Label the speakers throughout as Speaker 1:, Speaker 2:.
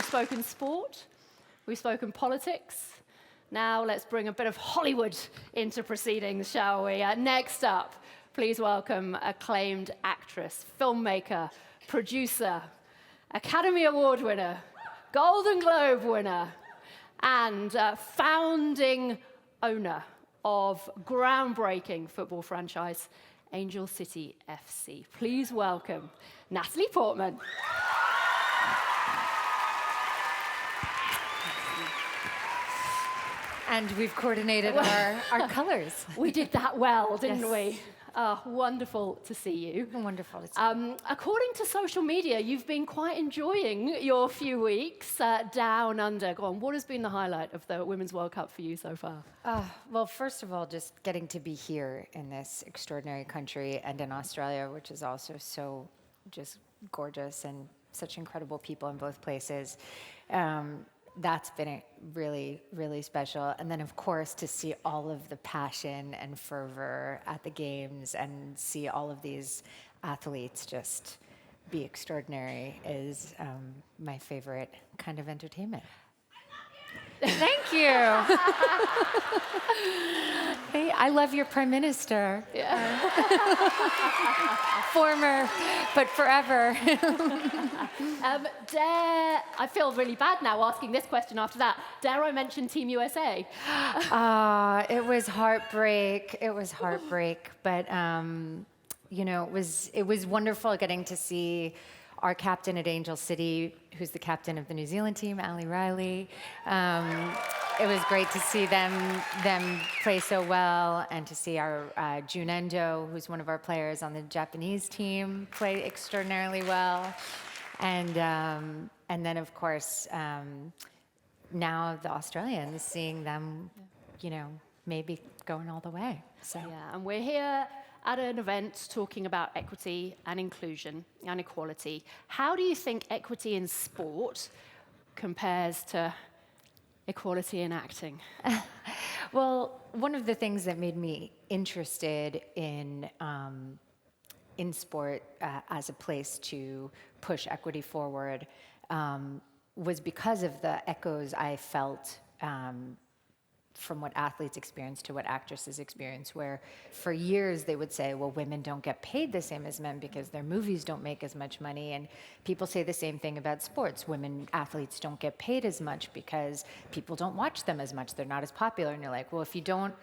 Speaker 1: We've spoken sport, we've spoken politics. Now let's bring a bit of Hollywood into proceedings, shall we? Next up, please welcome acclaimed actress, filmmaker, producer, Academy Award winner, Golden Globe winner, and founding owner of groundbreaking football franchise, Angel City FC. Please welcome Natalie Portman.
Speaker 2: And we've coordinated our colors.
Speaker 1: We did that well, didn't we? Wonderful to see you.
Speaker 2: Wonderful to see you.
Speaker 1: According to social media, you've been quite enjoying your few weeks down under. Go on, what has been the highlight of the Women's World Cup for you so far?
Speaker 2: Well, first of all, just getting to be here in this extraordinary country and in Australia, which is also so just gorgeous and such incredible people in both places. That's been really, really special. And then, of course, to see all of the passion and fervor at the games and see all of these athletes just be extraordinary is my favorite kind of entertainment. Thank you. Hey, I love your prime minister.
Speaker 1: Yeah.
Speaker 2: Former, but forever.
Speaker 1: I feel really bad now asking this question after that. Dare I mention Team USA?
Speaker 2: It was heartbreak. It was heartbreak. But, you know, it was wonderful getting to see our captain at Angel City, who's the captain of the New Zealand team, Ali Riley. It was great to see them play so well, and to see our June Endo, who's one of our players on the Japanese team, play extraordinarily well. And then, of course, now the Australians, seeing them, you know, maybe going all the way. So.
Speaker 1: Yeah, and we're here at an event talking about equity and inclusion and equality. How do you think equity in sport compares to equality in acting?
Speaker 2: Well, one of the things that made me interested in sport as a place to push equity forward was because of the echoes I felt from what athletes experience to what actresses experience, where for years they would say, well, women don't get paid the same as men because their movies don't make as much money. And people say the same thing about sports. Women athletes don't get paid as much because people don't watch them as much. They're not as popular. And you're like, well, if you don't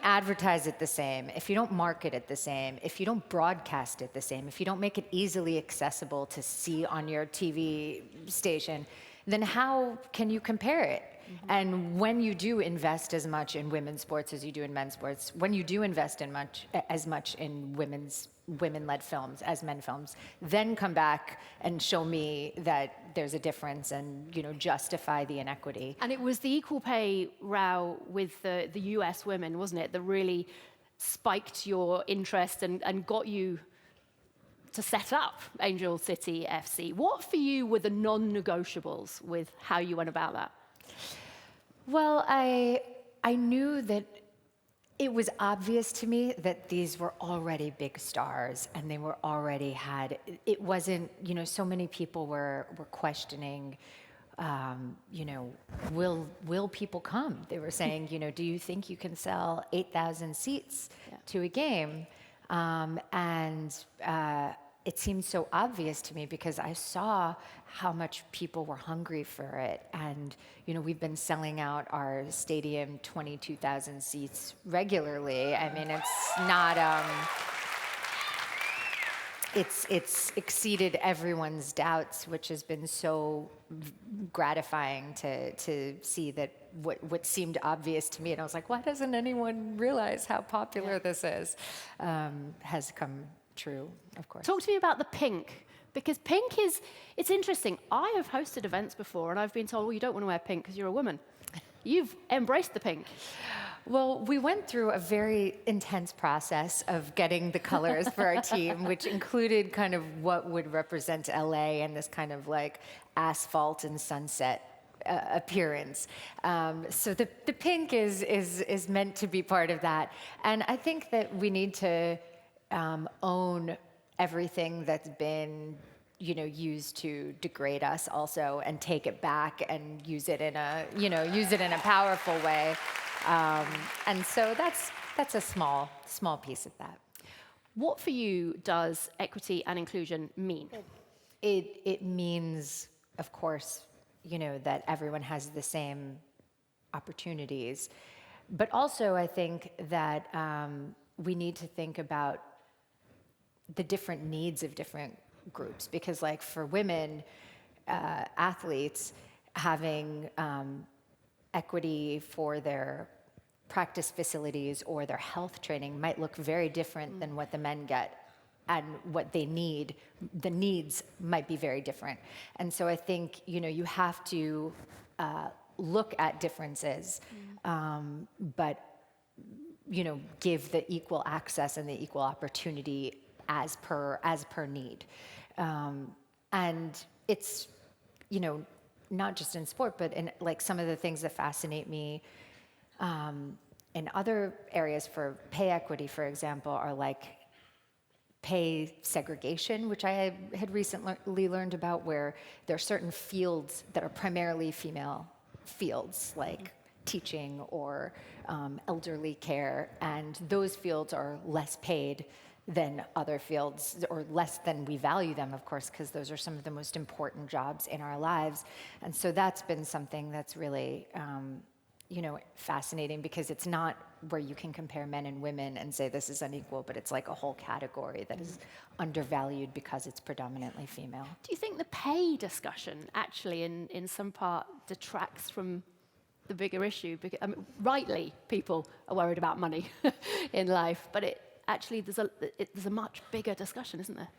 Speaker 2: advertise it the same, if you don't market it the same, if you don't broadcast it the same, if you don't make it easily accessible to see on your TV station, then how can you compare it? Mm-hmm. And when you do invest as much in women's sports as you do in men's sports, when you do invest in as much in women-led films as men films, then come back and show me that there's a difference and, you know, justify the inequity.
Speaker 1: And it was the equal pay row with the US women, wasn't it, that really spiked your interest and got you to set up Angel City FC. What for you were the non-negotiables with how you went about that?
Speaker 2: Well, I knew that it was obvious to me that these were already big stars and they were already it wasn't, you know, so many people were questioning, you know, will people come? They were saying, you know, do you think you can sell 8,000 seats to a game? It seemed so obvious to me because I saw how much people were hungry for it. And, you know, we've been selling out our stadium 22,000 seats regularly. I mean, it's not, it's exceeded everyone's doubts, which has been so gratifying to see that what seemed obvious to me, and I was like, why doesn't anyone realize how popular this is, has come true, of course.
Speaker 1: Talk to me about the pink, because pink it's interesting. I have hosted events before and I've been told, well, you don't want to wear pink because you're a woman. You've embraced the pink.
Speaker 2: Well, we went through a very intense process of getting the colors for our team, which included kind of what would represent LA and this kind of like asphalt and sunset appearance. So the pink is meant to be part of that. And I think that we need to own everything that's been use to degrade us also, and take it back and use it in a powerful way. And so that's a small piece of that.
Speaker 1: What for you does equity and inclusion mean?
Speaker 2: It means, of course, that everyone has the same opportunities, but also I think that we need to think about the different needs of different groups, because like for women athletes, having equity for their practice facilities or their health training might look very different than what the men get, and what they need, the needs might be very different. And so I think, you have to look at differences, but, give the equal access and the equal opportunity as per need. And it's, not just in sport, but in like some of the things that fascinate me in other areas for pay equity, for example, are like pay segregation, which I had recently learned about, where there are certain fields that are primarily female fields, like teaching or elderly care, and those fields are less paid than other fields, or less than we value them, of course, because those are some of the most important jobs in our lives. And so that's been something that's really fascinating, because it's not where you can compare men and women and say this is unequal, but it's like a whole category that is undervalued because it's predominantly female.
Speaker 1: Do you think the pay discussion actually in some part detracts from the bigger issue? Because, rightly, people are worried about money in life, but there's a much bigger discussion, isn't there?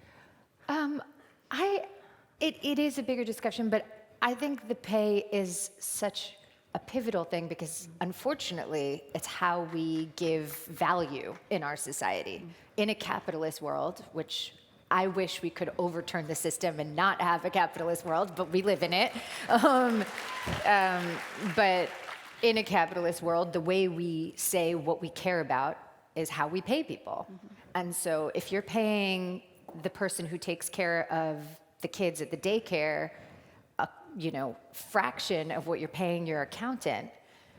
Speaker 2: It is a bigger discussion, but I think the pay is such a pivotal thing, because unfortunately, it's how we give value in our society. In a capitalist world, which I wish we could overturn the system and not have a capitalist world, but we live in it. But in a capitalist world, the way we say what we care about is how we pay people. And so if you're paying the person who takes care of the kids at the daycare fraction of what you're paying your accountant,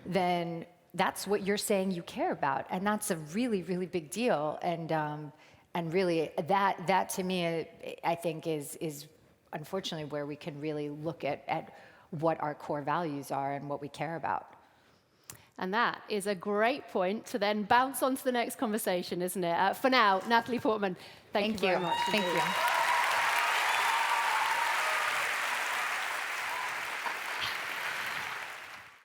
Speaker 2: then that's what you're saying you care about, and that's a really, really big deal. And really, that to me, I think is unfortunately where we can really look at what our core values are and what we care about.
Speaker 1: And that is a great point to then bounce on to the next conversation, isn't it? For now, Natalie Portman, thank you very much.
Speaker 2: Thank you.